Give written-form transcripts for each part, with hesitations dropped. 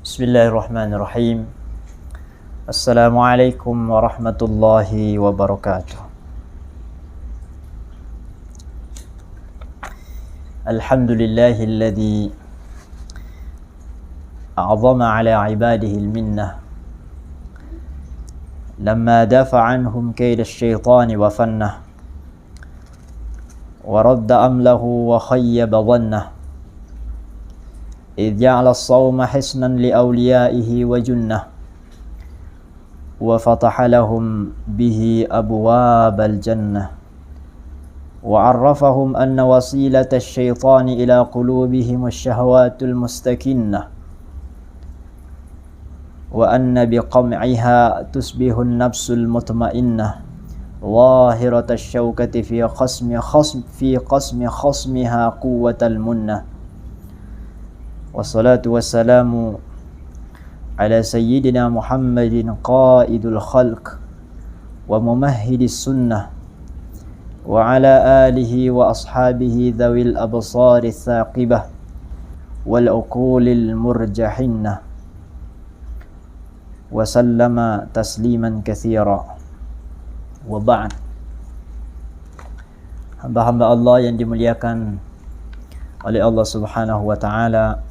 Bismillahirrahmanirrahim. Assalamualaikum warahmatullahi wabarakatuh. Alhamdulillahilladzi a'zama ala ibadihi al-minnah lamma dafa anhum kayd asy-syaitani wa fannah wa radda amlahu wa khayyaba dhannah إذ جعل الصوم حصنا لأوليائه وجنة وفتح لهم به أبواب الجنة وعرفهم أن وسيلة الشيطان إلى قلوبهم الشهوات المستكنة وأن بقمعها تصبح النفس المطمئنة ظاهرة الشوكة في قسم خصمها قوة المنة wassalatu wassalamu ala sayyidina Muhammadin qaidul khalq wa mumahhidis sunnah wa ala alihi wa ashabihi dhawil absari thaqibah wal uqulil murjahinnah wa sallama tasliman katsira wa ba'd. Hamba-hamba Allah yang dimuliakan oleh Allah Subhanahu wa taala,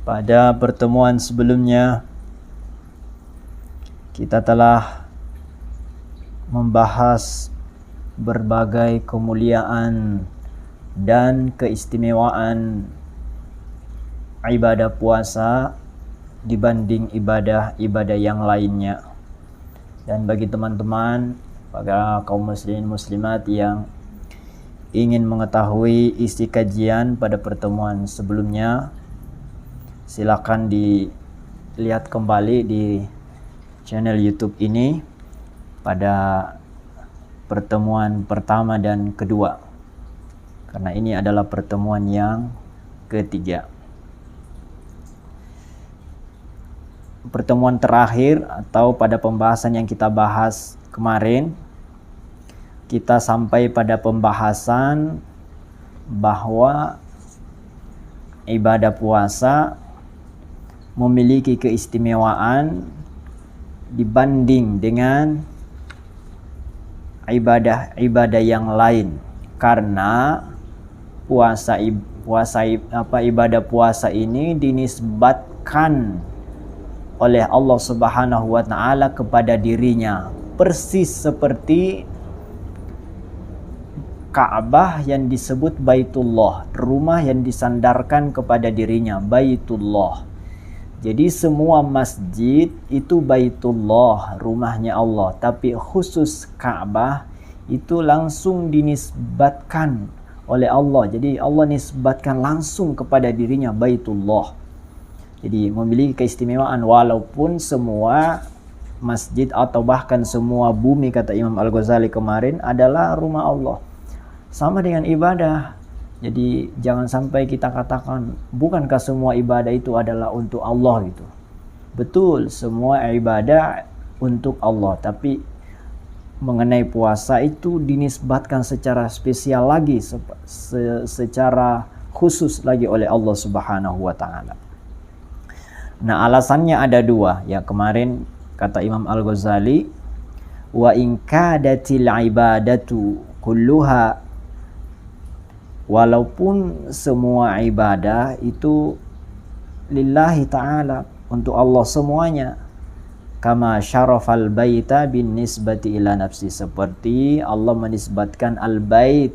pada pertemuan sebelumnya kita telah membahas berbagai kemuliaan dan keistimewaan ibadah puasa dibanding ibadah-ibadah yang lainnya. Dan bagi teman-teman, pada kaum muslimin muslimat yang ingin mengetahui isi kajian pada pertemuan sebelumnya, silakan dilihat kembali di channel YouTube ini pada pertemuan pertama dan kedua, karena ini adalah pertemuan yang ketiga. Pertemuan terakhir atau pada pembahasan yang kita bahas kemarin, kita sampai pada pembahasan bahwa ibadah puasa memiliki keistimewaan dibanding dengan ibadah-ibadah yang lain, karena ibadah puasa ini dinisbatkan oleh Allah Subhanahu wa taala kepada dirinya, persis seperti Ka'bah yang disebut Baitullah, rumah yang disandarkan kepada dirinya, Baitullah. Jadi semua masjid itu Baitullah, rumahnya Allah, tapi khusus Ka'bah itu langsung dinisbatkan oleh Allah. Jadi Allah nisbatkan langsung kepada dirinya Baitullah. Jadi memiliki keistimewaan, walaupun semua masjid atau bahkan semua bumi, kata Imam Al-Ghazali kemarin, adalah rumah Allah. Sama dengan ibadah. Jadi jangan sampai kita katakan, bukankah semua ibadah itu adalah untuk Allah gitu. Betul, semua ibadah untuk Allah, tapi mengenai puasa itu dinisbatkan secara spesial lagi, secara khusus lagi oleh Allah Subhanahu wa taala. Nah, alasannya ada dua. Ya, kemarin kata Imam Al-Ghazali, wa in kadatil ibadatu kulluha, walaupun semua ibadah itu lillahi ta'ala, untuk Allah semuanya, kama syarafal baita bin nisbati ila nafsi, seperti Allah menisbatkan al-bait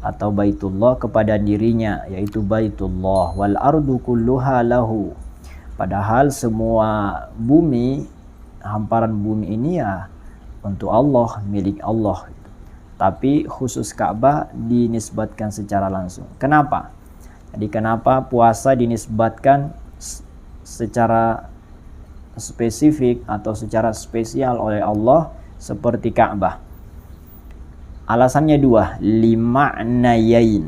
atau Baitullah kepada dirinya, yaitu Baitullah, wal ardu kulluha lahu, padahal semua bumi, hamparan bumi ini ya untuk Allah, milik Allah. Tapi khusus Ka'bah dinisbatkan secara langsung. Kenapa? Jadi kenapa puasa dinisbatkan secara spesifik atau secara spesial oleh Allah seperti Ka'bah. Alasannya dua, lima'nayain.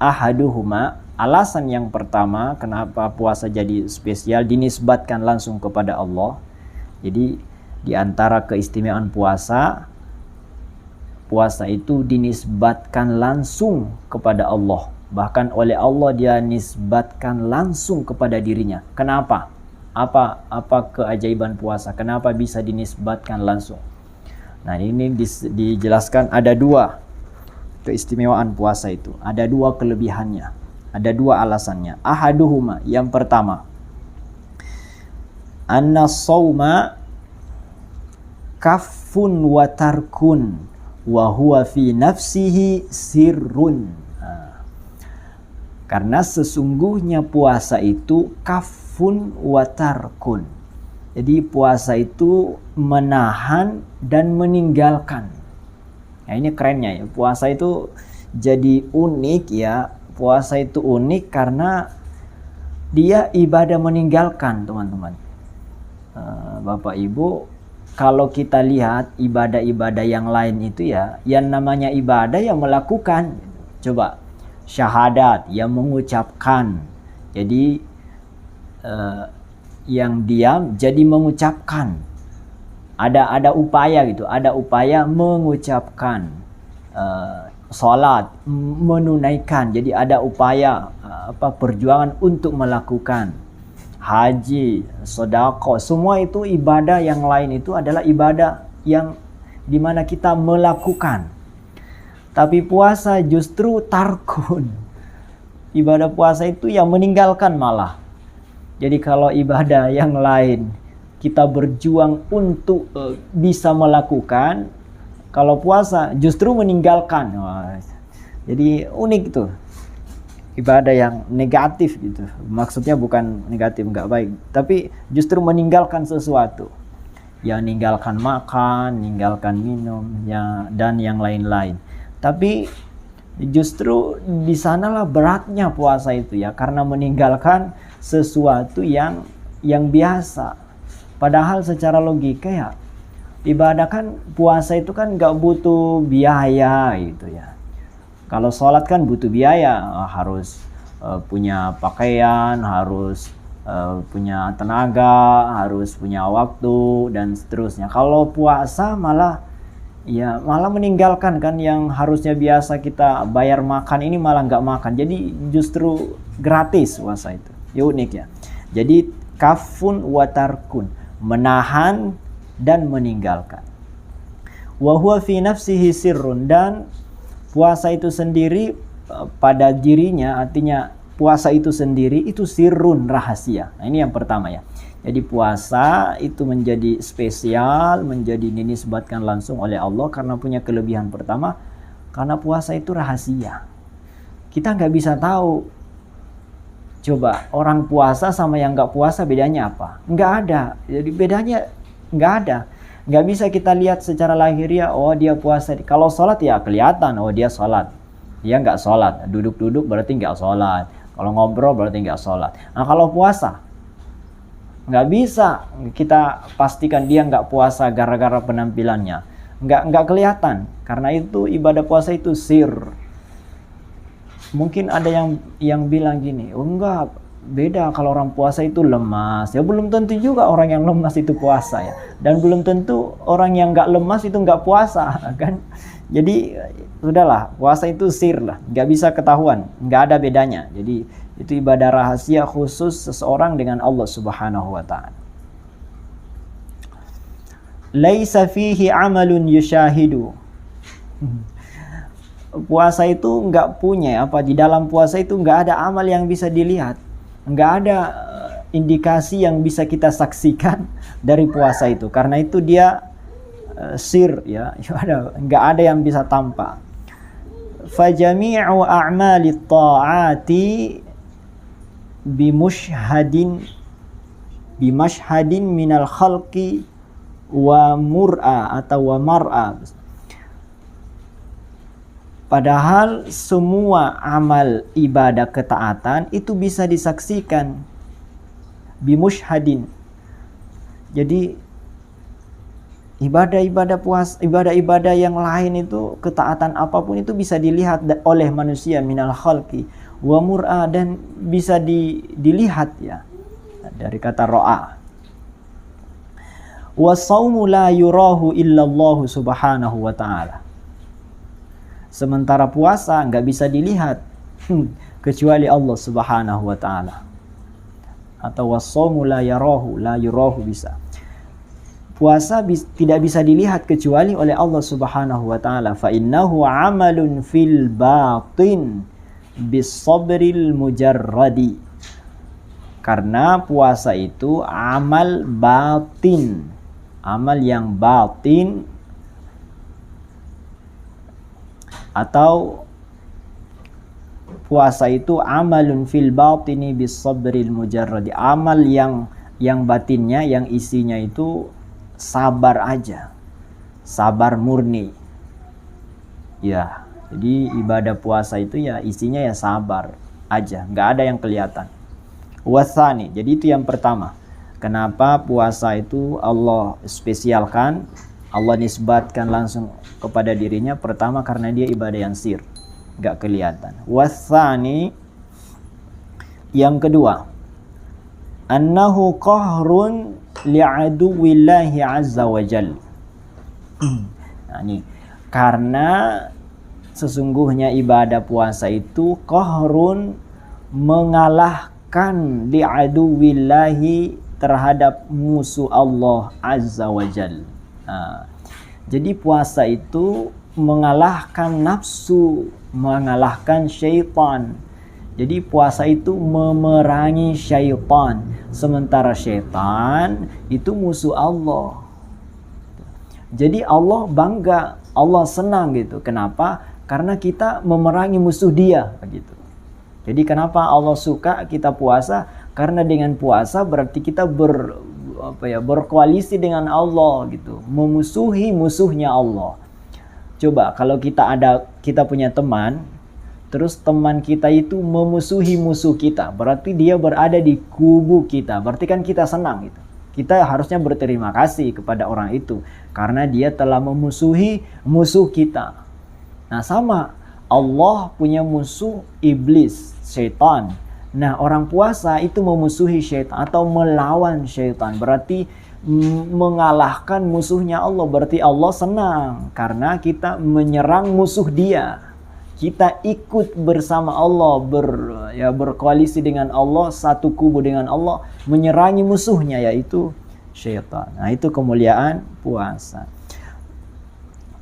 Ahaduhuma, alasan yang pertama kenapa puasa jadi spesial dinisbatkan langsung kepada Allah. Jadi di antara keistimewaan puasa itu dinisbatkan langsung kepada Allah. Bahkan oleh Allah dia nisbatkan langsung kepada dirinya. Kenapa? Apa keajaiban puasa? Kenapa bisa dinisbatkan langsung? Nah, ini dijelaskan ada dua keistimewaan puasa itu. Ada dua kelebihannya. Ada dua alasannya. Ahaduhuma, yang pertama, anna sawma kaffun wa tarkun wa huwa fi nafsihi sirrun. Karena sesungguhnya puasa itu kafun wa tarkun. Jadi puasa itu menahan dan meninggalkan. Nah, ini kerennya ya. Puasa itu jadi unik ya. Puasa itu unik karena dia ibadah meninggalkan, teman-teman. Bapak Ibu, kalau kita lihat ibadah-ibadah yang lain itu ya, yang namanya ibadah yang melakukan. Coba, syahadat yang mengucapkan. Jadi yang diam jadi mengucapkan. Ada upaya gitu, ada upaya mengucapkan. Salat menunaikan, jadi ada upaya perjuangan untuk melakukan. Haji, sedekah, semua itu ibadah yang lain itu adalah ibadah yang dimana kita melakukan. Tapi puasa justru tarkun. Ibadah puasa itu yang meninggalkan malah. Jadi kalau ibadah yang lain kita berjuang untuk bisa melakukan, kalau puasa justru meninggalkan. Jadi unik itu. Ibadah yang negatif gitu. Maksudnya bukan negatif, nggak baik. Tapi justru meninggalkan sesuatu. Ya, meninggalkan makan, meninggalkan minum, ya, dan yang lain-lain. Tapi justru di sanalah beratnya puasa itu ya. Karena meninggalkan sesuatu yang biasa. Padahal secara logika ya, ibadah kan, puasa itu kan nggak butuh biaya gitu ya. Kalau sholat kan butuh biaya, harus punya pakaian, harus punya tenaga, harus punya waktu dan seterusnya. Kalau puasa malah meninggalkan kan yang harusnya biasa kita bayar makan ini malah nggak makan. Jadi justru gratis puasa itu. Ya unik ya. Jadi kafun wa tarkun, menahan dan meninggalkan. Wa huwa fi nafsihi sirrun, dan puasa itu sendiri pada dirinya, artinya puasa itu sendiri itu sirrun, rahasia. Nah, ini yang pertama ya. Jadi puasa itu menjadi spesial, menjadi dinisbatkan langsung oleh Allah karena punya kelebihan pertama, karena puasa itu rahasia. Kita nggak bisa tahu. Coba orang puasa sama yang nggak puasa bedanya apa? Nggak ada. Jadi bedanya nggak ada. Nggak bisa kita lihat secara lahiriah, oh dia puasa. Kalau sholat ya kelihatan, oh dia sholat. Dia nggak sholat. Duduk-duduk berarti nggak sholat. Kalau ngobrol berarti nggak sholat. Nah kalau puasa, nggak bisa kita pastikan dia nggak puasa gara-gara penampilannya. Nggak kelihatan. Karena itu ibadah puasa itu sir. Mungkin ada yang bilang gini, oh enggak, beda kalau orang puasa itu lemas. Ya belum tentu juga orang yang lemas itu puasa ya. Dan belum tentu orang yang nggak lemas itu nggak puasa kan. Jadi sudahlah, puasa itu sir lah, nggak bisa ketahuan, nggak ada bedanya. Jadi itu ibadah rahasia khusus seseorang dengan Allah Subhanahu wa ta'ala. Laisa fihi amalun yushahidu. Puasa itu nggak punya di dalam puasa itu nggak ada amal yang bisa dilihat, nggak ada indikasi yang bisa kita saksikan dari puasa itu, karena itu dia sir ya, nggak ada yang bisa tampak. Fajami'u a'mali ta'ati bimashhadin minal khalqi wa mur'a atau wa mar'a. Padahal semua amal ibadah ketaatan itu bisa disaksikan bimushhadin, Jadi ibadah-ibadah puasa, ibadah-ibadah yang lain itu, ketaatan apapun itu bisa dilihat oleh manusia, minal khalqi wa mur'a, dan bisa dilihat ya dari kata ro'a. Wa shaumu la yurahu illallah subhanahu wa ta'ala. Sementara puasa nggak bisa dilihat kecuali Allah subhanahu wa ta'ala. Atau wa shaumu la yurahu bisa. Puasa tidak bisa dilihat kecuali oleh Allah Subhanahu wa taala. Fa innahu amalun fil batin bis sabril mujarradi. Karena puasa itu amal batin, amal yang batin, atau puasa itu amalun fil batini bis sabril mujarradi, amal yang batinnya, yang isinya itu sabar aja, sabar murni. Ya, jadi ibadah puasa itu ya isinya ya sabar aja, nggak ada yang kelihatan. Wasani, jadi itu yang pertama. Kenapa puasa itu Allah spesialkan, Allah nisbatkan langsung kepada dirinya? Pertama karena dia ibadah yang sir, nggak kelihatan. Wasani, yang kedua, annahu qahrun li'aduwillahi azza wa jal. Nah, ini karena sesungguhnya ibadah puasa itu qahrun, mengalahkan li'aduwillahi, terhadap musuh Allah azza wa jal. Nah, jadi puasa itu mengalahkan nafsu, mengalahkan syaitan. Jadi puasa itu memerangi syaitan, sementara syaitan itu musuh Allah. Jadi Allah bangga, Allah senang gitu. Kenapa? Karena kita memerangi musuh dia gitu. Jadi kenapa Allah suka kita puasa? Karena dengan puasa berarti kita berkoalisi dengan Allah gitu, memusuhi musuhnya Allah. Coba kalau kita punya teman, terus teman kita itu memusuhi musuh kita, berarti dia berada di kubu kita, berarti kan kita senang gitu. Kita harusnya berterima kasih kepada orang itu karena dia telah memusuhi musuh kita. Nah sama, Allah punya musuh iblis, syaitan. Nah orang puasa itu memusuhi syaitan atau melawan syaitan, berarti mengalahkan musuhnya Allah, berarti Allah senang karena kita menyerang musuh dia. Kita ikut bersama Allah, berkoalisi dengan Allah, satu kubu dengan Allah, menyerangi musuhnya yaitu syaitan. Nah itu kemuliaan puasa.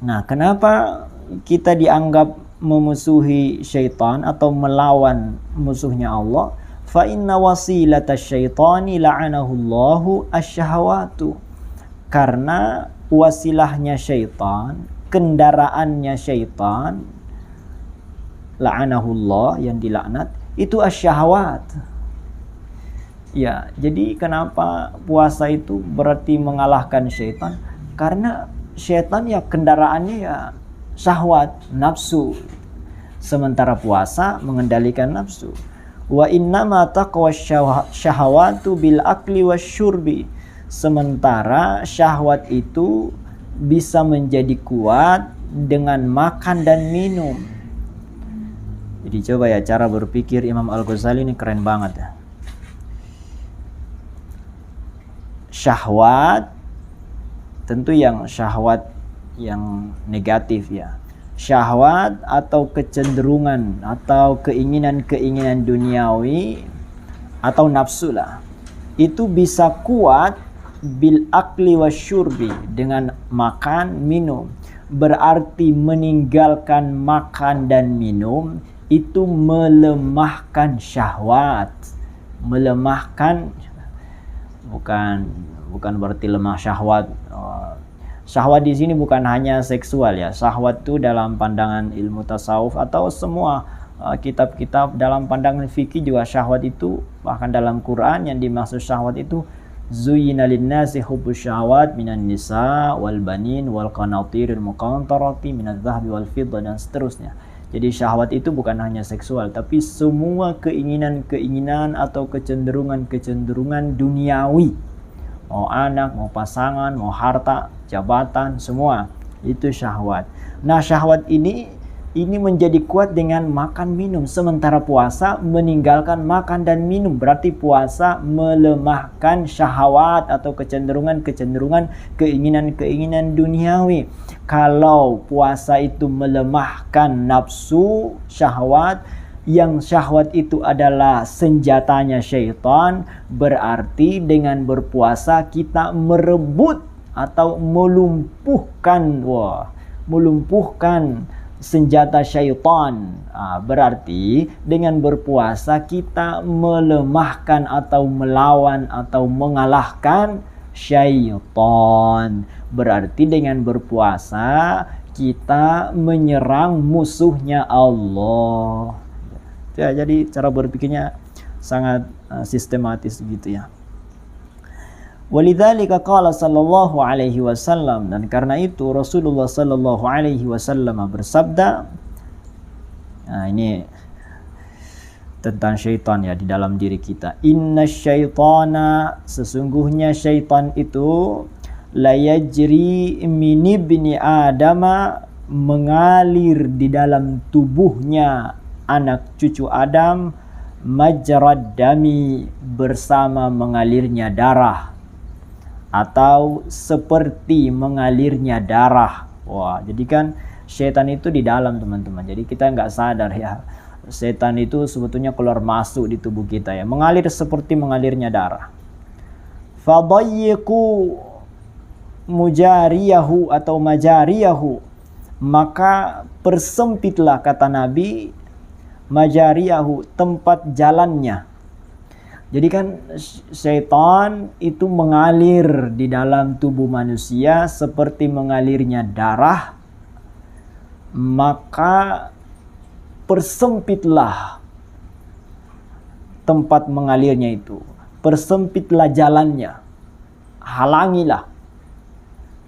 Nah kenapa kita dianggap memusuhi syaitan atau melawan musuhnya Allah? Fa inna wasilata syaitani la'anahullahu asyahawatu. Karena wasilahnya syaitan, kendaraannya syaitan, la'anahullah, yang dilaknat, itu asyahawat. Ya, jadi kenapa puasa itu berarti mengalahkan syaitan? Karena syaitan ya kendaraannya ya syahwat, nafsu. Sementara puasa mengendalikan nafsu. Wa innama taqwa syahawatu bil akli wasyurbi. Sementara syahwat itu bisa menjadi kuat dengan makan dan minum. Jadi coba ya, cara berpikir Imam Al-Ghazali ini keren banget ya. Syahwat, tentu yang syahwat yang negatif ya. Syahwat atau kecenderungan atau keinginan-keinginan duniawi atau nafsu lah, itu bisa kuat bil akli wasyurbi, dengan makan minum. Berarti meninggalkan makan dan minum itu melemahkan syahwat. Melemahkan, bukan berarti lemah syahwat. Syahwat di sini bukan hanya seksual ya. Syahwat itu dalam pandangan ilmu tasawuf atau semua kitab-kitab, dalam pandangan fikih juga syahwat itu, bahkan dalam Quran yang dimaksud syahwat itu zuyyina lin-nasi hubbus syahawat minan nisa wal banin wal qanatiril muqantarati minadz zahabi wal fiddah, dan seterusnya. Jadi syahwat itu bukan hanya seksual, tapi semua keinginan-keinginan atau kecenderungan-kecenderungan duniawi, mau anak, mau pasangan, mau harta, jabatan, semua itu syahwat. Nah, syahwat ini menjadi kuat dengan makan minum, sementara puasa meninggalkan makan dan minum. Berarti puasa melemahkan syahwat atau kecenderungan-kecenderungan, keinginan-keinginan duniawi. Kalau puasa itu melemahkan nafsu syahwat, yang syahwat itu adalah senjatanya syaitan, berarti dengan berpuasa kita merebut atau melumpuhkan senjata syaitan. Berarti dengan berpuasa kita melemahkan atau melawan atau mengalahkan syaitan. Berarti dengan berpuasa kita menyerang musuhnya Allah. Ya, jadi cara berpikirnya sangat sistematis gitu ya. Walidzalika qala sallallahu alaihi wasallam, dan karena itu Rasulullah sallallahu alaihi wasallam bersabda, nah ini tentang syaitan ya di dalam diri kita. Inna syaitana, sesungguhnya syaitan itu la yajri min ibni adama, mengalir di dalam tubuhnya anak cucu Adam, majrad dami, bersama mengalirnya darah atau seperti mengalirnya darah. Wah, jadi kan setan itu di dalam, teman-teman. Jadi kita nggak sadar ya, setan itu sebetulnya keluar masuk di tubuh kita ya, mengalir seperti mengalirnya darah. Fadayyiqu mujariyahu atau majariyahu, maka persempitlah, kata Nabi, majariyahu, tempat jalannya. Jadi kan syaitan itu mengalir di dalam tubuh manusia seperti mengalirnya darah, maka persempitlah tempat mengalirnya itu, persempitlah jalannya, halangilah,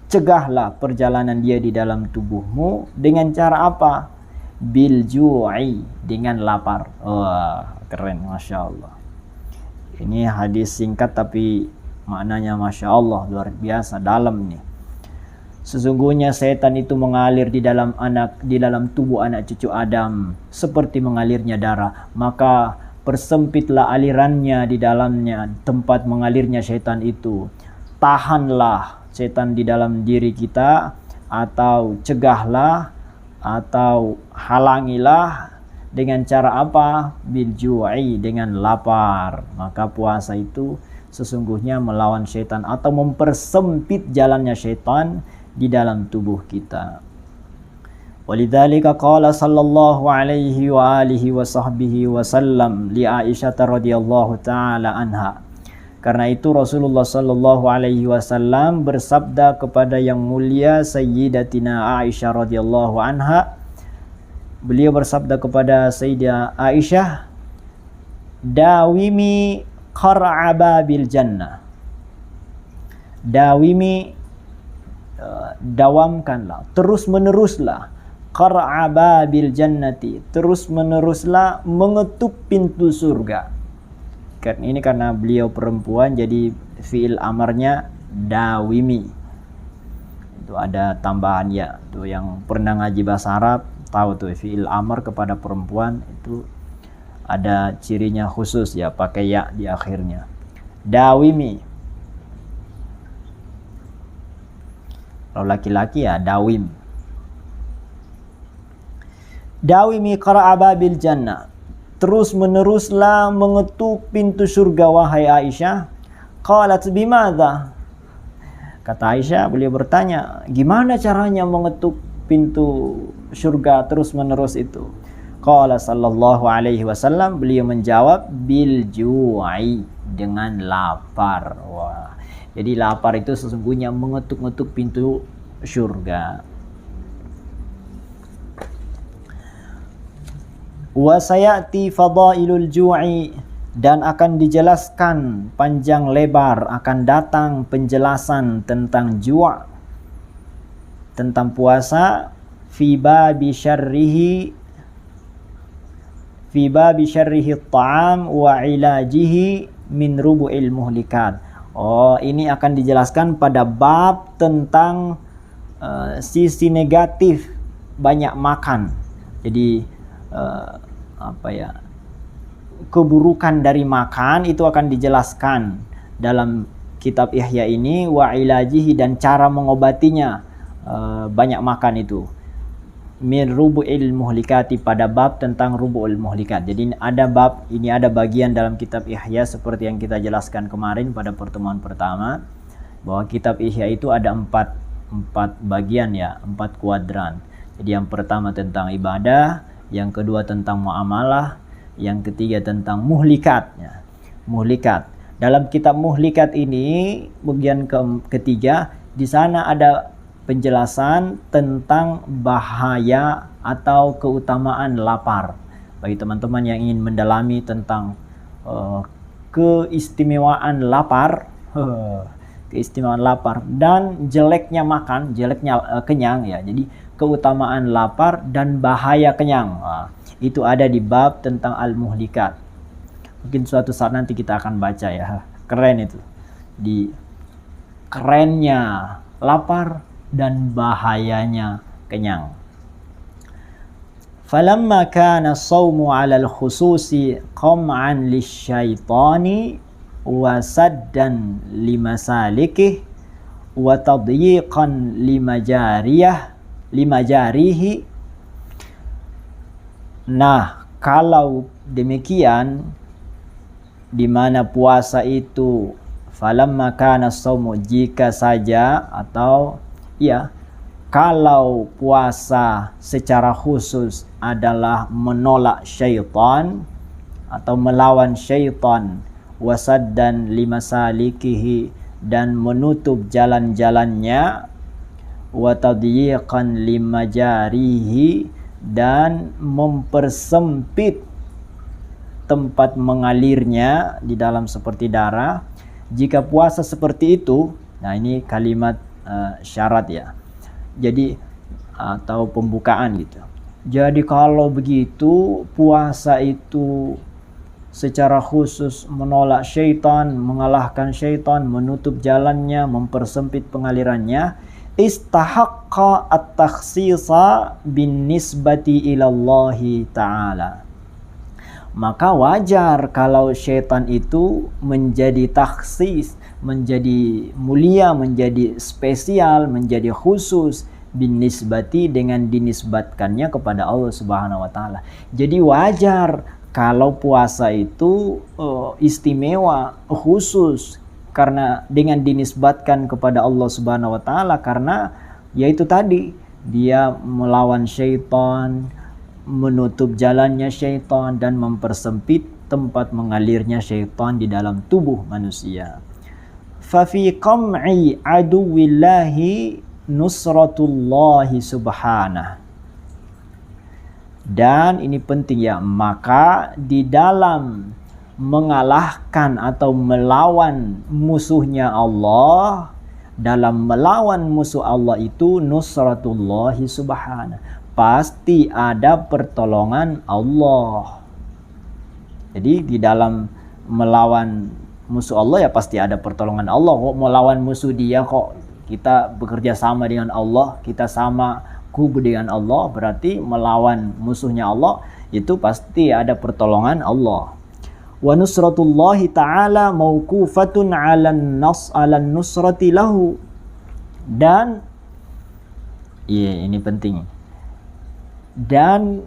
cegahlah perjalanan dia di dalam tubuhmu. Dengan cara apa? Bil ju'i, dengan lapar. Wah, keren, Masya Allah. Ini hadis singkat tapi maknanya Masya Allah, luar biasa dalam nih. Sesungguhnya setan itu mengalir di dalam tubuh anak cucu Adam seperti mengalirnya darah, maka persempitlah alirannya di dalamnya, tempat mengalirnya setan itu. Tahanlah setan di dalam diri kita, atau cegahlah, atau halangilah. Dengan cara apa? Bil ju'i, dengan lapar. Maka puasa itu sesungguhnya melawan syaitan atau mempersempit jalannya syaitan di dalam tubuh kita. Walidzalika qala sallallahu alaihi wa alihi wa sahbihi wasallam li Aisyah radhiyallahu taala anha. Karena itu Rasulullah sallallahu alaihi wasallam bersabda kepada yang mulia Sayyidatina Aisyah radhiyallahu anha. Beliau bersabda kepada Sayyidah Aisyah, dawimi qar'a bil jannah. Dawimi, dawamkanlah, terus meneruslah, qar'a bil jannati, terus meneruslah mengetuk pintu surga. Ini karena beliau perempuan, jadi fi'il amarnya dawimi. Itu ada tambahan ya. Tuh yang pernah ngaji bahasa Arab tahu tuh, fi'il amar kepada perempuan itu ada cirinya khusus ya, pakai ya di akhirnya. Dawimi. Kalau laki-laki ya dawim. Dawimi qara'a babil jannah. Terus meneruslah mengetuk pintu surga, wahai Aisyah. Qalat bimadza? Kata Aisyah, beliau bertanya, gimana caranya mengetuk pintu surga terus menerus itu? Qala sallallahu alaihi wasallam, beliau menjawab, bil ju'i, dengan lapar. Wah, jadi lapar itu sesungguhnya mengetuk-ngetuk pintu surga. Wa sayati fadailul ju'i, dan akan dijelaskan panjang lebar, akan datang penjelasan tentang ju', tentang puasa, fi babi syarrihi ta'am wa ilajihi min rubu'il muhlikat. Oh, ini akan dijelaskan pada bab tentang sisi negatif banyak makan. Jadi keburukan dari makan itu akan dijelaskan dalam kitab Ihya ini, wa ilajihi, dan cara mengobatinya banyak makan itu. Min rubu'il muhlikati, pada bab tentang rubu'il muhlikat. Jadi ini ada bagian dalam kitab Ihya seperti yang kita jelaskan kemarin pada pertemuan pertama, bahwa kitab Ihya itu ada empat bagian ya, 4 kuadran. Jadi yang pertama tentang ibadah, yang kedua tentang muamalah, yang ketiga tentang muhlikat ya. Muhlikat. Dalam kitab muhlikat ini bagian ketiga, di sana ada penjelasan tentang bahaya atau keutamaan lapar. Bagi teman-teman yang ingin mendalami tentang keistimewaan lapar, dan jeleknya makan, jeleknya kenyang ya. Jadi keutamaan lapar dan bahaya kenyang. Itu ada di bab tentang al-muhlikat. Mungkin suatu saat nanti kita akan baca ya. Keren itu. Di kerennya lapar dan bahayanya kenyang. Falamma kana as-sawmu 'ala al-khususi qam'an lisyaitani wa saddan limasalikih wa tadyiqan limajarihi. Nah, kalau demikian, di mana puasa itu falamma kana as-sawmu, jika saja, atau ya, kalau puasa secara khusus adalah menolak syaitan atau melawan syaitan, wasaddan limasalikihi, dan menutup jalan-jalannya, watadyiqan limajarihi, dan mempersempit tempat mengalirnya di dalam seperti darah. Jika puasa seperti itu, nah ini kalimat syarat ya, jadi atau pembukaan gitu. Jadi kalau begitu puasa itu secara khusus menolak syaitan, mengalahkan syaitan, menutup jalannya, mempersempit pengalirannya, istahaqqa at-takhsisa bin nisbati ilallahi ta'ala. Maka wajar kalau syaitan itu menjadi takhsis, menjadi mulia, menjadi spesial, menjadi khusus, bin nisbati, dengan dinisbatkannya kepada Allah Subhanahu wa taala. Jadi wajar kalau puasa itu istimewa, khusus, karena dengan dinisbatkan kepada Allah Subhanahu wa taala, karena yaitu tadi dia melawan syaitan, menutup jalannya syaitan, dan mempersempit tempat mengalirnya syaitan di dalam tubuh manusia. Fafi qam'i aduwillahi nusratullahi subhanah. Dan ini penting ya, maka di dalam mengalahkan atau melawan musuhnya Allah, dalam melawan musuh Allah itu nusratullahi subhanah, pasti ada pertolongan Allah. Jadi di dalam melawan musuh Allah ya pasti ada pertolongan Allah. Kok melawan musuh dia, kok kita bekerja sama dengan Allah, kita sama kubu dengan Allah, berarti melawan musuhnya Allah itu pasti ada pertolongan Allah. Wa nusratullahi ta'ala mauqufatun 'alan nusrati lahu. Dan ini penting. Dan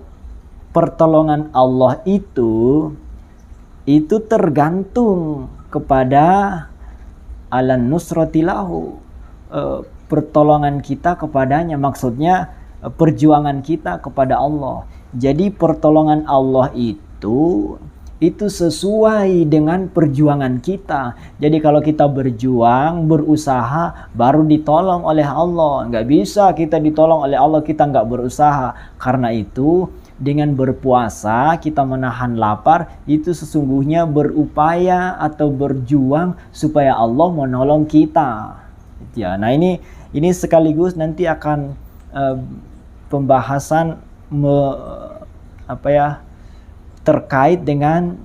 pertolongan Allah itu tergantung kepada alan nusrati lahu, pertolongan kita kepadanya, maksudnya perjuangan kita kepada Allah. Jadi pertolongan Allah itu sesuai dengan perjuangan kita. Jadi kalau kita berjuang, berusaha, baru ditolong oleh Allah. Nggak bisa kita ditolong oleh Allah, kita nggak berusaha. Karena itu, dengan berpuasa, kita menahan lapar, itu sesungguhnya berupaya atau berjuang supaya Allah menolong kita. Ya, nah ini sekaligus nanti akan pembahasan terkait dengan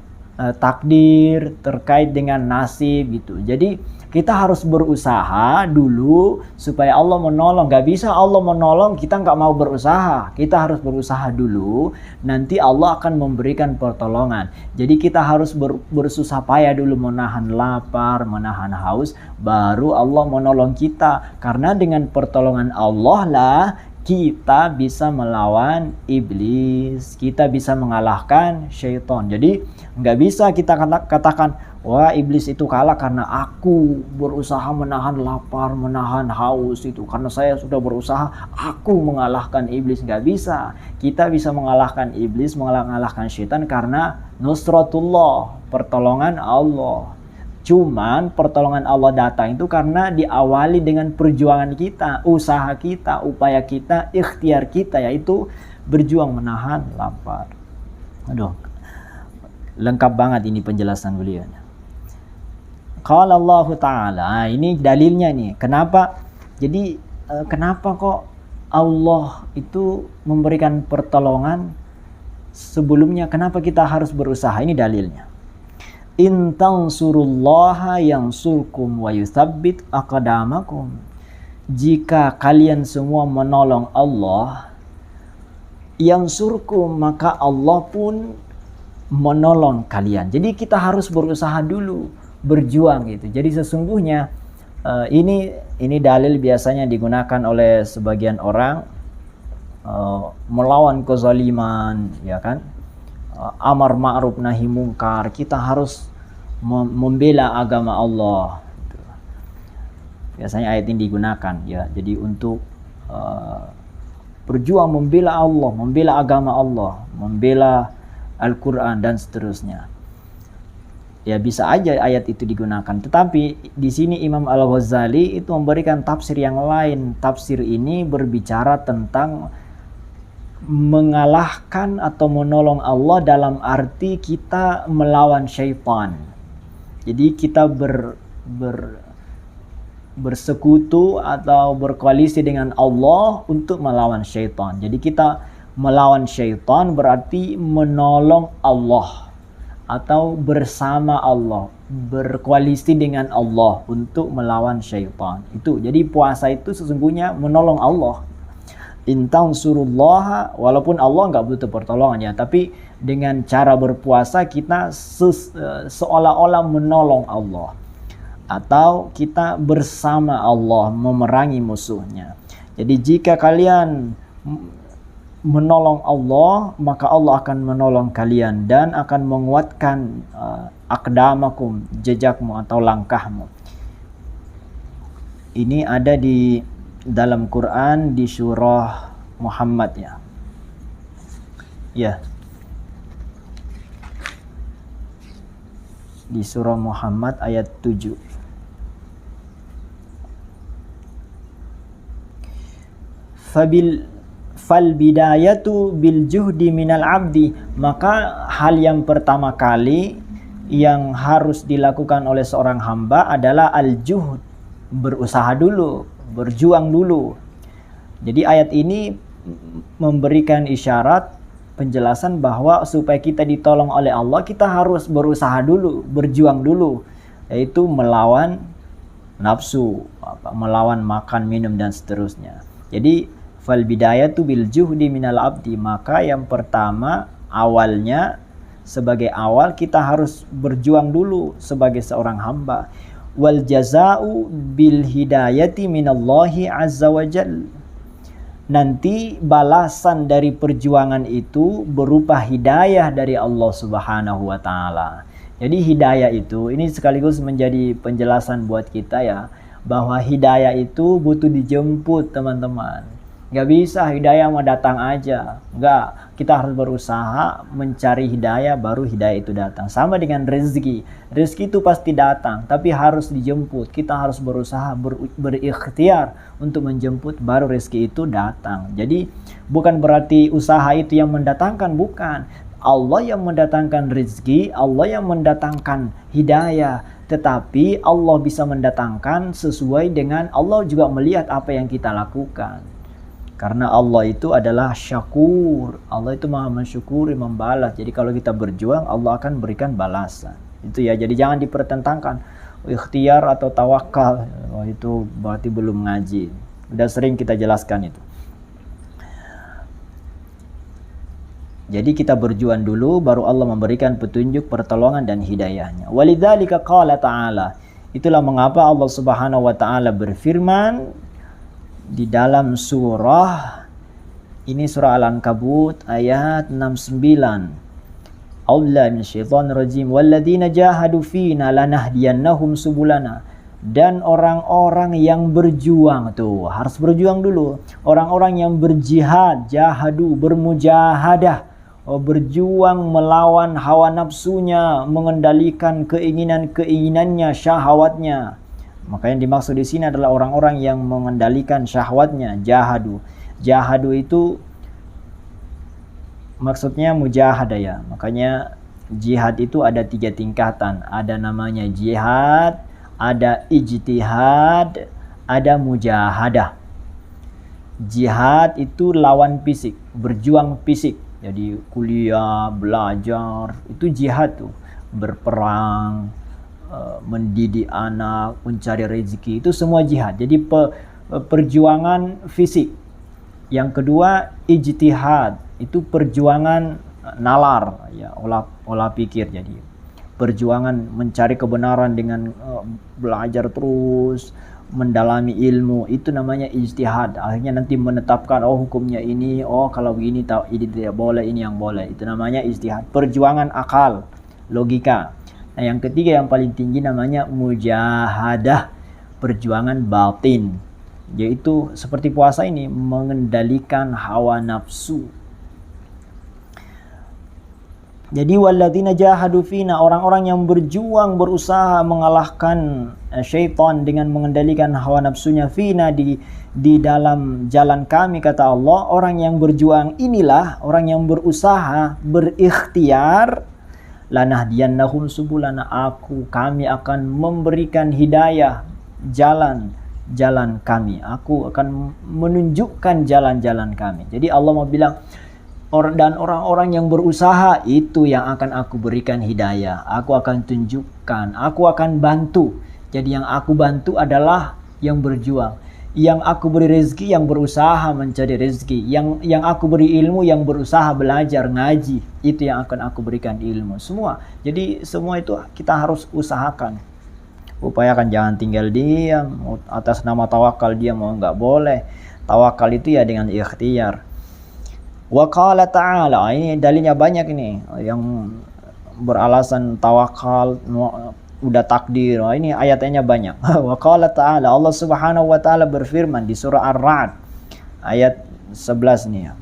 takdir, terkait dengan nasib gitu. Jadi Kita harus berusaha dulu supaya Allah menolong. Gak bisa Allah menolong kita nggak mau berusaha. Kita harus berusaha dulu, nanti Allah akan memberikan pertolongan. Jadi kita harus bersusah payah dulu menahan lapar, menahan haus, baru Allah menolong kita. Karena dengan pertolongan Allah lah kita bisa melawan iblis, kita bisa mengalahkan syaitan. Jadi nggak bisa kita katakan, wah iblis itu kalah karena aku berusaha menahan lapar, menahan haus itu. Karena saya sudah berusaha, aku mengalahkan iblis. Nggak bisa. Kita bisa mengalahkan iblis, mengalahkan syaitan karena nusratullah, pertolongan Allah. Cuman pertolongan Allah datang itu karena diawali dengan perjuangan kita, usaha kita, upaya kita, ikhtiar kita, yaitu berjuang menahan lapar. Aduh, lengkap banget ini penjelasan beliau. Qala Allah Ta'ala, ini dalilnya nih. Kenapa? Jadi kenapa kok Allah itu memberikan pertolongan sebelumnya? Kenapa kita harus berusaha? Ini dalilnya. In tansurullaha yansurkum wa yuthabbit aqdamakum. Jika kalian semua menolong Allah, yansurkum, maka Allah pun menolong kalian. Jadi kita harus berusaha dulu, berjuang gitu. Jadi sesungguhnya ini dalil biasanya digunakan oleh sebagian orang melawan kezaliman, ya kan? Amar ma'ruf nahi mungkar. Kita harus membela agama Allah. Biasanya ayat ini digunakan ya. Jadi untuk berjuang membela Allah, membela agama Allah, membela Al-Qur'an dan seterusnya. Ya bisa aja ayat itu digunakan. Tetapi di sini Imam Al-Ghazali itu memberikan tafsir yang lain. Tafsir ini berbicara tentang mengalahkan atau menolong Allah dalam arti kita melawan syaitan. Jadi kita bersekutu atau berkoalisi dengan Allah untuk melawan syaitan. Jadi kita melawan syaitan berarti menolong Allah atau bersama Allah, berkoalisi dengan Allah untuk melawan syaitan. Itu. Jadi puasa itu sesungguhnya menolong Allah. Intang surullaha, walaupun Allah nggak butuh pertolongan ya, tapi dengan cara berpuasa kita seolah-olah menolong Allah atau kita bersama Allah memerangi musuhnya. Jadi jika kalian menolong Allah, maka Allah akan menolong kalian dan akan menguatkan aqdamakum, jejakmu atau langkahmu. Ini ada di dalam Quran di surah Muhammad ya. Ya. Di surah Muhammad ayat 7. Fal bidayatu bil juhdi minal abdi. Maka hal yang pertama kali yang harus dilakukan oleh seorang hamba adalah al-juhd, berusaha dulu, berjuang dulu. Jadi ayat ini memberikan isyarat penjelasan bahwa supaya kita ditolong oleh Allah, kita harus berusaha dulu, berjuang dulu, yaitu melawan nafsu, melawan makan, minum dan seterusnya. Jadi fal bidayatu bil juhdi minal abdi, maka yang pertama awalnya sebagai awal kita harus berjuang dulu sebagai seorang hamba. Wal jaza'u bil hidayati minallahi azza wa jal. Nanti balasan dari perjuangan itu berupa hidayah dari Allah Subhanahu wa taala. Jadi hidayah itu ini sekaligus menjadi penjelasan buat kita ya, bahwa hidayah itu butuh dijemput, teman-teman. Nggak bisa hidayah mau datang aja. Nggak, kita harus berusaha mencari hidayah, baru hidayah itu datang. Sama dengan rezeki. Rezeki itu pasti datang, tapi harus dijemput. Kita harus berusaha, berikhtiar untuk menjemput, baru rezeki itu datang. Jadi bukan berarti usaha itu yang mendatangkan, bukan. Allah yang mendatangkan rezeki, Allah yang mendatangkan hidayah. Tetapi Allah bisa mendatangkan sesuai dengan Allah juga melihat apa yang kita lakukan. Karena Allah itu adalah syakur. Allah itu maha mensyukuri, membalas. Jadi kalau kita berjuang, Allah akan berikan balasan. Itu ya, jadi jangan dipertentangkan. ikhtiar atau tawakal. Oh, itu berarti belum ngaji. Udah sering kita jelaskan itu. Jadi kita berjuang dulu, baru Allah memberikan petunjuk, pertolongan dan hidayahnya. Walidzalika qala ta'ala. Itulah mengapa Allah Subhanahu wa taala berfirman di dalam surah ini, surah Al-Ankabut ayat 69. A'udzubillahi minasyaitonir rajim. Walladzina jahadu fina lanahdiyannahum subulana. Dan orang-orang yang berjuang, tuh harus berjuang dulu. Orang-orang yang berjihad, jahadu, bermujahadah, berjuang melawan hawa nafsunya, mengendalikan keinginan-keinginannya, syahwatnya. Maka yang dimaksud di sini adalah orang-orang yang mengendalikan syahwatnya, jahadu. Jahadu itu maksudnya mujahadah ya. Makanya jihad itu ada 3 tingkatan. Ada namanya jihad, ada ijtihad, ada mujahadah. Jihad itu lawan fisik, berjuang fisik. Jadi kuliah, belajar, itu jihad tuh. Berperang, mendidik anak, mencari rezeki, itu semua jihad. Jadi perjuangan fisik. Yang kedua ijtihad, itu perjuangan nalar, ya, olah pikir. Jadi perjuangan mencari kebenaran dengan belajar terus, mendalami ilmu, itu namanya ijtihad. Akhirnya nanti menetapkan, oh hukumnya ini, oh kalau begini ini tidak boleh, ini yang boleh. Itu namanya ijtihad, perjuangan akal, logika. Nah, yang ketiga yang paling tinggi namanya mujahadah, perjuangan batin, yaitu seperti puasa ini, mengendalikan hawa nafsu. Jadi walladzina jahadu fina, orang-orang yang berjuang, berusaha mengalahkan syaitan dengan mengendalikan hawa nafsunya, fina, di dalam jalan kami, kata Allah. Orang yang berjuang inilah orang yang berusaha, berikhtiar, lanahdiyannahum subulana, kami akan memberikan hidayah, jalan kami, aku akan menunjukkan jalan-jalan kami. Jadi Allah mau bilang, dan orang-orang yang berusaha itu yang akan aku berikan hidayah, aku akan tunjukkan, aku akan bantu. Jadi yang aku bantu adalah yang berjuang, yang aku beri rezeki yang berusaha mencari rezeki, yang aku beri ilmu yang berusaha belajar ngaji, itu yang akan aku berikan ilmu. Semua. Jadi semua itu kita harus usahakan. Upayakan, jangan tinggal diam atas nama tawakal, dia mau nggak boleh. Tawakal itu ya dengan ikhtiar. Wa qala ta'ala, ini dalilnya banyak ini yang beralasan tawakal udah takdir. Ini ayatnya banyak. Wa qala ta'ala, Allah Subhanahu wa taala berfirman di surah Ar-Ra'd ayat 11 nih ya.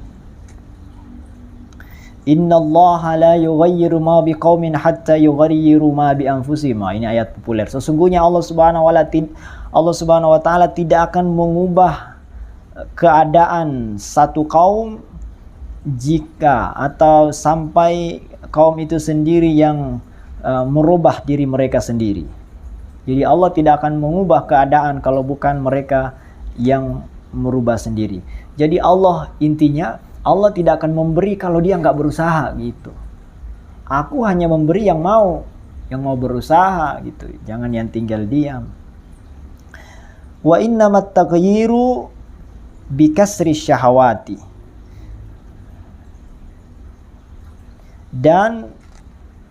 Innallaha la yughayyiru ma biqaumin hatta yughayyiru ma bi anfusihim. Ini ayat populer. Sesungguhnya Allah Subhanahu wa taala tidak akan mengubah keadaan satu kaum jika atau sampai kaum itu sendiri yang merubah diri mereka sendiri. Jadi Allah tidak akan mengubah keadaan kalau bukan mereka yang merubah sendiri. Jadi Allah, intinya Allah tidak akan memberi kalau dia nggak berusaha gitu. Aku hanya memberi yang mau berusaha gitu. Jangan yang tinggal diam. Wa innamat taghyiru bikasri syahawati. Dan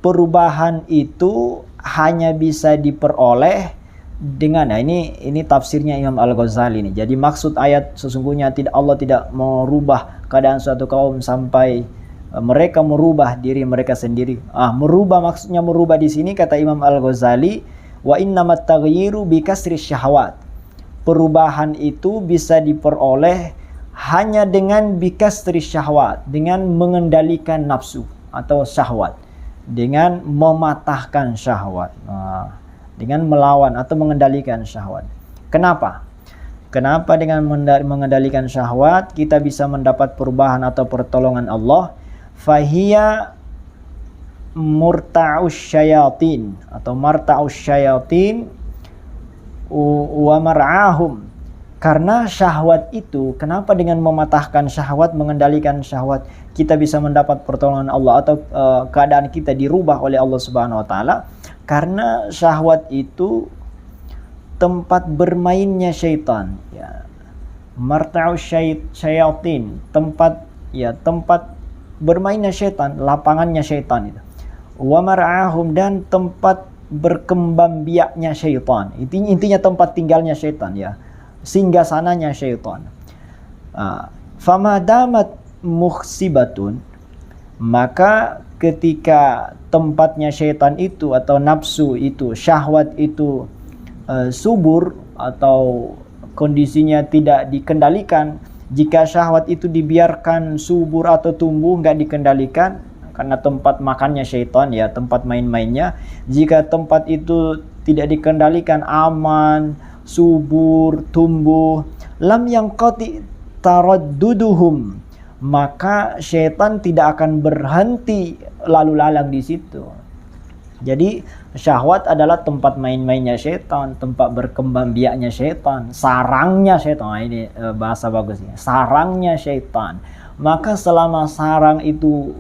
perubahan itu hanya bisa diperoleh dengan, nah ini tafsirnya Imam Al-Ghazali nih. Jadi maksud ayat sesungguhnya Allah tidak merubah keadaan suatu kaum sampai mereka merubah diri mereka sendiri. Merubah maksudnya merubah di sini kata Imam Al-Ghazali, wa innamat taghyiru bikasri syahwat. Perubahan itu bisa diperoleh hanya dengan bikasri syahwat, dengan mengendalikan nafsu atau syahwat, dengan mematahkan syahwat, dengan melawan atau mengendalikan syahwat. Kenapa? Kenapa dengan mengendalikan syahwat kita bisa mendapat perubahan atau pertolongan Allah? Fahiya murta'us syayatin atau marta'us syayatin wa mar'ahum. Karena syahwat itu, kenapa dengan mematahkan syahwat, mengendalikan syahwat kita bisa mendapat pertolongan Allah atau keadaan kita dirubah oleh Allah Subhanahu wa taala? Karena syahwat itu tempat bermainnya syaitan, ya. Marta'u syayatin, tempat bermainnya syaitan, lapangannya syaitan itu. Wa mar'ahum, dan tempat berkembang biaknya syaitan. Intinya tempat tinggalnya syaitan, ya. Singgasananya syaitan. Fama damat mukhsibatun, maka ketika tempatnya syaitan itu atau nafsu itu, syahwat itu subur atau kondisinya tidak dikendalikan, jika syahwat itu dibiarkan subur atau tumbuh nggak dikendalikan karena tempat makannya syaitan, ya, tempat main-mainnya, jika tempat itu tidak dikendalikan, aman, subur, tumbuh, lam yanqati taradduduhum, maka syaitan tidak akan berhenti lalu lalang di situ. Jadi syahwat adalah tempat main-mainnya syaitan, tempat berkembang biaknya syaitan, sarangnya syaitan. Ini bahasa bagusnya, sarangnya syaitan. Maka selama sarang itu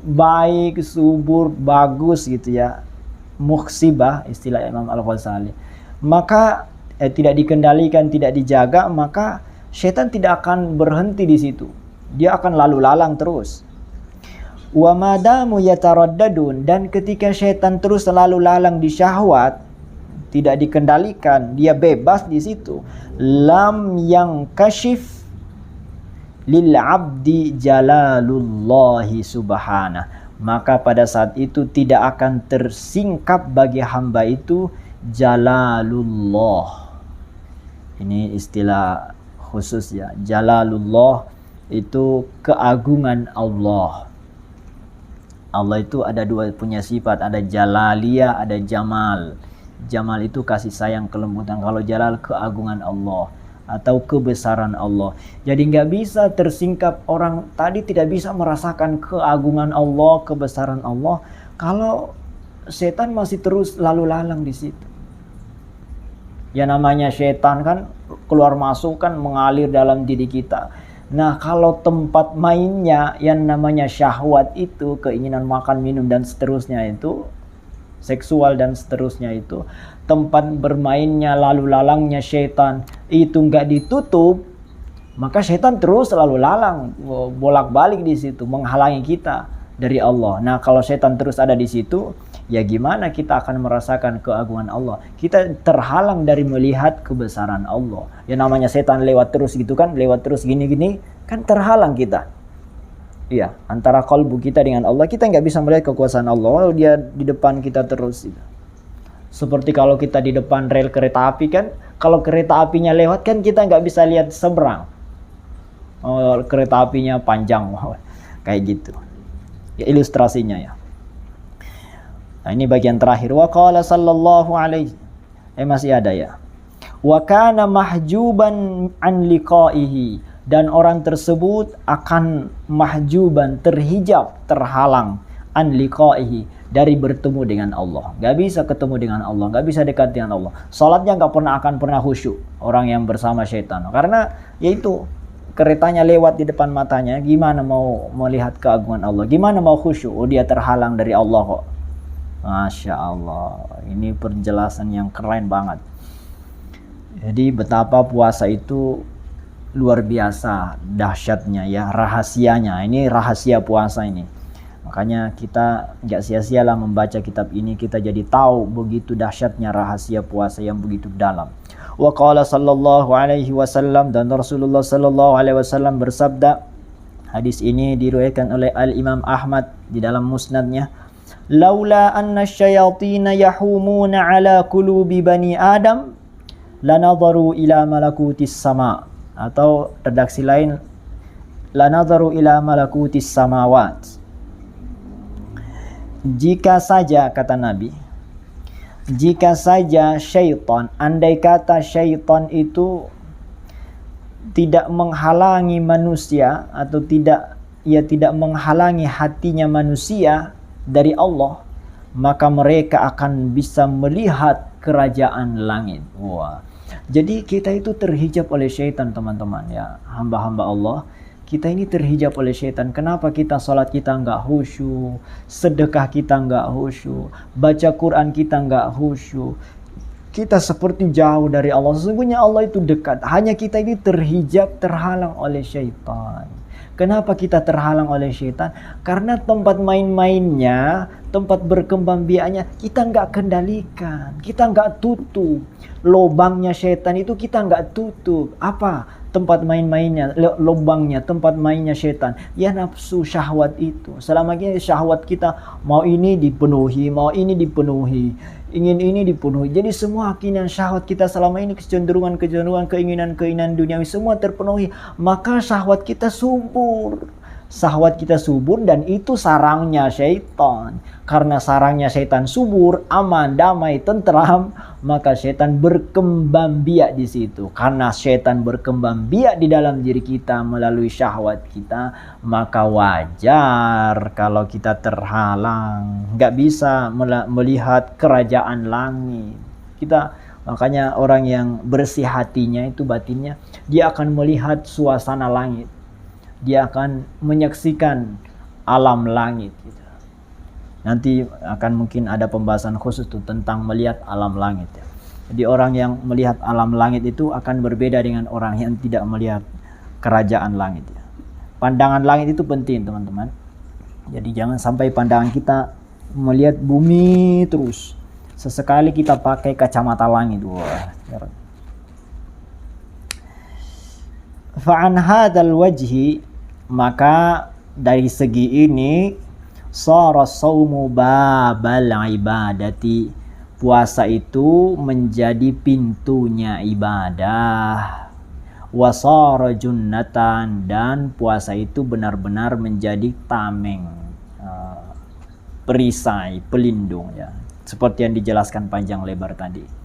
baik, subur, bagus gitu, ya, mukhsibah istilah Imam Al-Ghazali, maka tidak dikendalikan, tidak dijaga, maka syaitan tidak akan berhenti di situ. Dia akan lalu lalang terus. Wa madamu yataraddadun, dan ketika syaitan terus lalu lalang di syahwat, tidak dikendalikan, dia bebas di situ, lam yang kashif lil abdi jalalullahi subhanah, maka pada saat itu tidak akan tersingkap bagi hamba itu jalalullah. Ini istilah khusus, ya. Jalalullah itu keagungan Allah. Allah itu ada dua, punya sifat, ada jalaliyah, ada jamal. Jamal itu kasih sayang, kelembutan. Kalau jalal, keagungan Allah atau kebesaran Allah. Jadi nggak bisa tersingkap, orang tadi tidak bisa merasakan keagungan Allah, kebesaran Allah, kalau setan masih terus lalu lalang di situ. Ya, namanya setan kan keluar masuk, kan mengalir dalam diri kita. Nah, kalau tempat mainnya yang namanya syahwat itu, keinginan makan, minum, dan seterusnya itu, seksual dan seterusnya itu, tempat bermainnya, lalu lalangnya syaitan itu nggak ditutup, maka syaitan terus lalu lalang, bolak-balik di situ, menghalangi kita dari Allah. Nah, kalau syaitan terus ada di situ, ya gimana kita akan merasakan keagungan Allah? Kita terhalang dari melihat kebesaran Allah. Ya, namanya setan lewat terus gitu kan, lewat terus gini-gini, kan terhalang kita. Iya, antara kalbu kita dengan Allah, kita nggak bisa melihat kekuasaan Allah. Walau dia di depan kita terus. Seperti kalau kita di depan rel kereta api kan, kalau kereta apinya lewat kan kita nggak bisa lihat seberang. Oh, kereta apinya panjang, kayak gitu. Ya, ilustrasinya, ya. Nah, ini bagian terakhir. Wa qala sallallahu alaihi, masih ada, ya. Wa kana mahjuban an liqaihi, dan orang tersebut akan mahjuban, terhijab, terhalang, an liqaihi, dari bertemu dengan Allah. Gak bisa ketemu dengan Allah, gak bisa dekat dengan Allah. Salatnya gak akan pernah khusyuk orang yang bersama syaitan, karena yaitu keretanya lewat di depan matanya, gimana mau melihat keagungan Allah, gimana mau khusyuk? Oh, dia terhalang dari Allah kok. Masya Allah, ini penjelasan yang keren banget. Jadi betapa puasa itu luar biasa dahsyatnya, ya, rahasianya. Ini rahasia puasa ini. Makanya kita nggak sia-sialah membaca kitab ini, kita jadi tahu begitu dahsyatnya rahasia puasa yang begitu dalam. Wa qala sallallahu alaihi wasallam, dan Rasulullah sallallahu alaihi wasallam bersabda, hadis ini diriwayatkan oleh Al-Imam Ahmad di dalam musnadnya, laula anna syayatina yahumuna ala qulubi bani Adam lanadharu ila malakutis sama, atau redaksi lain lanadharu ila malakutis samawat. Jika saja, kata Nabi, jika saja syaitan, andai kata syaitan itu tidak menghalangi manusia, atau tidak menghalangi hatinya manusia dari Allah, maka mereka akan bisa melihat kerajaan langit. Wah. Jadi kita itu terhijab oleh syaitan, teman-teman, ya, hamba-hamba Allah. Kita ini terhijab oleh syaitan. Kenapa kita sholat kita nggak khusyuk, sedekah kita nggak khusyuk, baca Quran kita nggak khusyuk, kita seperti jauh dari Allah. Sesungguhnya Allah itu dekat. Hanya kita ini terhijab, terhalang oleh syaitan. Kenapa kita terhalang oleh syaitan? Karena tempat main-mainnya, tempat berkembang biaknya kita nggak kendalikan, kita nggak tutup. Lubangnya syaitan itu kita nggak tutup. Apa tempat main-mainnya, lubangnya, tempat mainnya syaitan? Ya nafsu syahwat itu. Selama ini syahwat kita mau ini dipenuhi, mau ini dipenuhi, ingin ini dipenuhi. Jadi semua keinginan syahwat kita selama ini, kecenderungan, keinginan duniawi semua terpenuhi. Maka syahwat kita subur. Syahwat kita subur dan itu sarangnya syaitan. Karena sarangnya syaitan subur, aman, damai, tentram, maka syaitan berkembang biak di situ. Karena syaitan berkembang biak di dalam diri kita melalui syahwat kita, maka wajar kalau kita terhalang, nggak bisa melihat kerajaan langit. Makanya orang yang bersih hatinya itu batinnya, dia akan melihat suasana langit. Dia akan menyaksikan alam langit. Nanti akan mungkin ada pembahasan khusus tuh tentang melihat alam langit. Jadi orang yang melihat alam langit itu akan berbeda dengan orang yang tidak melihat kerajaan langit. Pandangan langit itu penting teman-teman. Jadi jangan sampai pandangan kita melihat bumi terus. Sesekali kita pakai kacamata langit. Wah. Fa'an hadzal wajhi, maka dari segi ini shara shaumu babal ibadati, puasa itu menjadi pintunya ibadah. Wa shara junnatan, dan puasa itu benar-benar menjadi tameng, perisai, pelindung ya. Seperti yang dijelaskan panjang lebar tadi.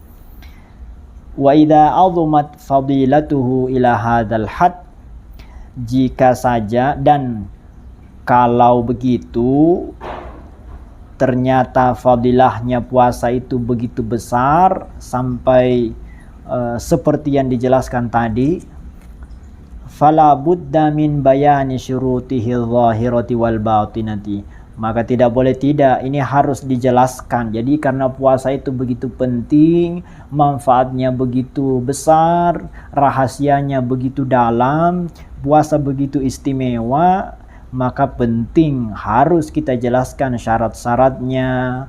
Wa idza azumat fadilatuhu ila hadzal had, jika saja dan kalau begitu ternyata fadilahnya puasa itu begitu besar sampai seperti yang dijelaskan tadi, fala budda min bayani syurutihi dhahirati wal batinati, maka tidak boleh tidak, ini harus dijelaskan. Jadi karena puasa itu begitu penting, manfaatnya begitu besar, rahasianya begitu dalam, puasa begitu istimewa, maka penting harus kita jelaskan syarat-syaratnya,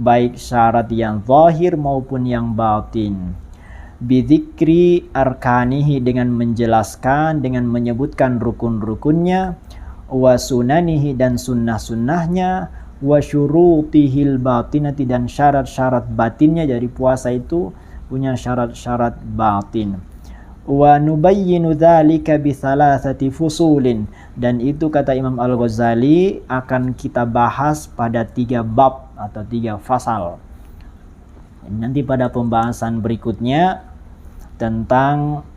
baik syarat yang zahir maupun yang batin. Bidzikri arkanihi, dengan menjelaskan, dengan menyebutkan rukun-rukunnya, wa sunanihi, dan sunnah-sunnahnya, wa syurutihil batinati, dan syarat-syarat batinnya. Dari puasa itu punya syarat-syarat batin. Wa nubayyinu dzalika bi thalathati fusulin, dan itu kata Imam Al-Ghazali akan kita bahas pada 3 bab atau 3 fasal. Nanti pada pembahasan berikutnya tentang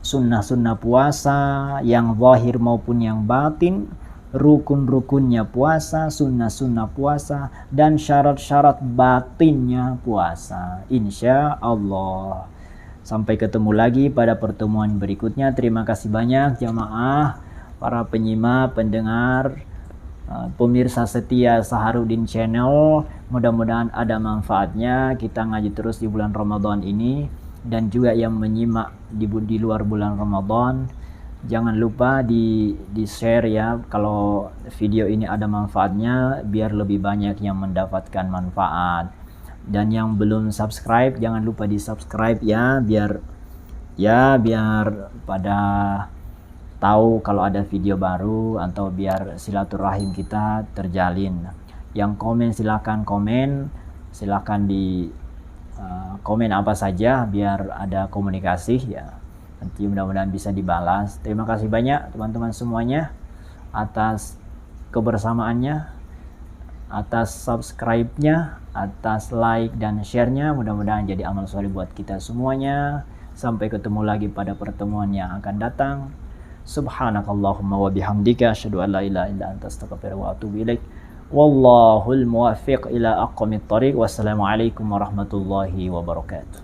sunnah-sunnah puasa yang zahir maupun yang batin, rukun-rukunnya puasa, sunnah-sunnah puasa, dan syarat-syarat batinnya puasa, insya Allah. Sampai ketemu lagi pada pertemuan berikutnya. Terima kasih banyak jamaah, para penyimak, pendengar, pemirsa setia Saharuddin Channel. Mudah-mudahan ada manfaatnya. Kita ngaji terus di bulan Ramadan ini, dan juga yang menyimak di luar bulan Ramadan, jangan lupa di share ya kalau video ini ada manfaatnya, biar lebih banyak yang mendapatkan manfaat. Dan yang belum subscribe jangan lupa di subscribe ya, biar pada tahu kalau ada video baru, atau biar silaturahim kita terjalin. Yang komen silakan komen, silakan di komen apa saja biar ada komunikasi ya. Nanti mudah-mudahan bisa dibalas. Terima kasih banyak teman-teman semuanya atas kebersamaannya, atas subscribe-nya, atas like dan share-nya. Mudah-mudahan jadi amal soleh buat kita semuanya. Sampai ketemu lagi pada pertemuan yang akan datang. Subhanakallahumma wa bihamdika asyhadu an la ilaha illa anta astaghfiruka wa atubu ilaik. Wallahul muwaffiq ila aqwamit thoriq. Wassalamualaikum warahmatullahi wabarakatuh.